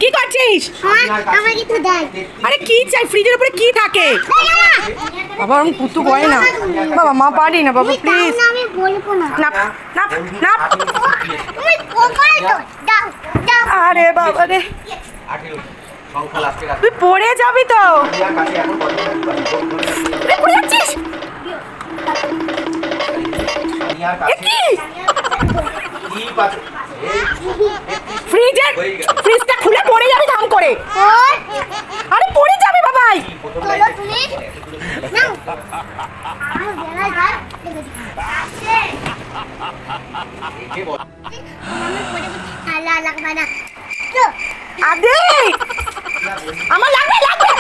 কি করছিস? আরে কি চাই? ফ্রিজের উপরে কি থাকে? বাবা আমি পুতু বয় না বাবা, মা পারি না বাবা, প্লিজ না না না। আরে বাবা রে, তুই পড়ে যাবি তো। পড়ে যাচ্ছিস? ফ্রিজটা খুলে পড়ে যাবি দাম করে। আরে পড়ে যাবে বাবাই। আদে আমার লাগবে লাগবে,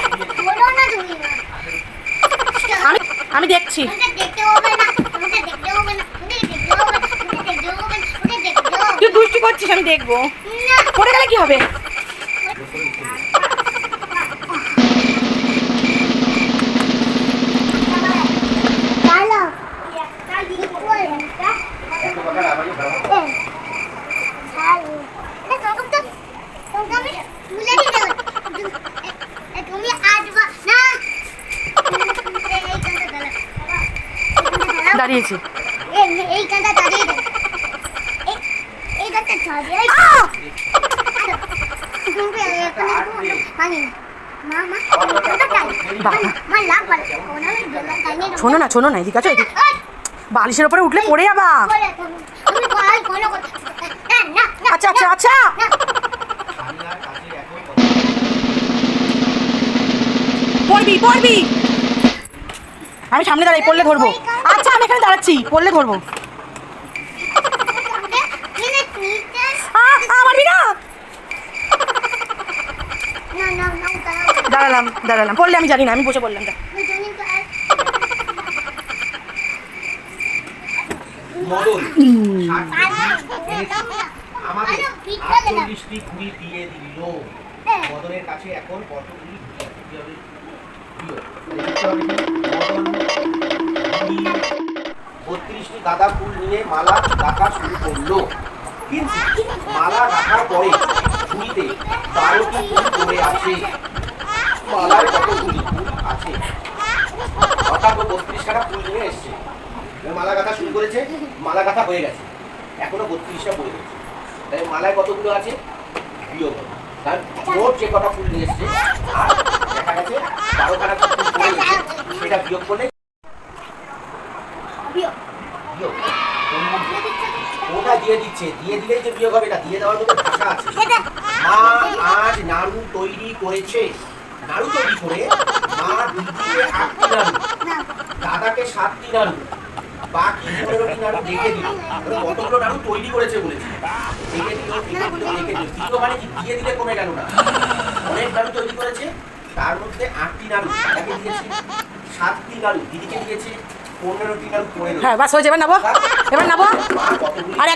আমি দেখছি। তুই দুষ্টু করছিস, আমি দেখবো। পড়ে গেলে কি হবে? দাঁড়িয়েছি শোনো না, শোনো না, এদিকে আছো। বালিশের উপরে উঠলে পড়ে যাবা। আচ্ছা আচ্ছা আচ্ছা, পড়বি পড়বি। আমি সামনে দাঁড়াই, পড়লে ধরবো। আচ্ছা আমি এখানে দাঁড়াচ্ছি, পড়লে ধরবো। মারবি না। দাঁড়ালাম দাঁড়ালাম, পড়লে আমি জানি না, আমি বসে পড়লাম। মদনের কাছে এখন কতগুলি 32টি গাঁদা ফুল নিয়ে মালা রাখা শুরু করলো। কিন্তু মালা রাখার পরে ঝুড়িতে 12টি ফুল পড়ে আছে। মালায় কতগুলি ফুল আছে? অর্থাৎ 32খানা ফুল নিয়ে এসছে, মালা গাঁথা শুরু করেছে, মালা গাঁথা হয়ে গেছে, এখনো 32টা পড়ে গেছে। তাই মালায় কতগুলো আছে বিয়োগ হবে। তার মোট যে কটা ফুল নিয়ে এসছে আর দেখা গেছে 12খানা ফুল পড়ে গেছে, সেটা বিয়োগ করলে ওটা দিয়ে দিচ্ছে। দিয়ে দিলেই যে বিয়োগ হবে, এটা দিয়ে দেওয়ার মতো ভাষা আছে। মা আজ নাড়ু তৈরি করেছে। নাড়ু তৈরি করে মা দিদিকে 8টি নাড়ু, দাদাকে 7টি নাড়ু, বাকি 15টি নাড়ু রেখে দিল। কতগুলো নাড়ু তৈরি করেছে বলেছে, রেখে দিল রেখে দিল। দ্বিতীয় মানে কি, দিয়ে দিলে কমে গেল না, অনেক নাড়ু তৈরি করেছে। তার মধ্যে 8টি নাড়ু দাদাকে দিয়েছে, 7টি নাড়ু দিদিকে দিয়েছে, 15টি নাড়ু পড়ে। হ্যাঁ বাস হয়ে যাবে, নেবো এবার নেবো। আর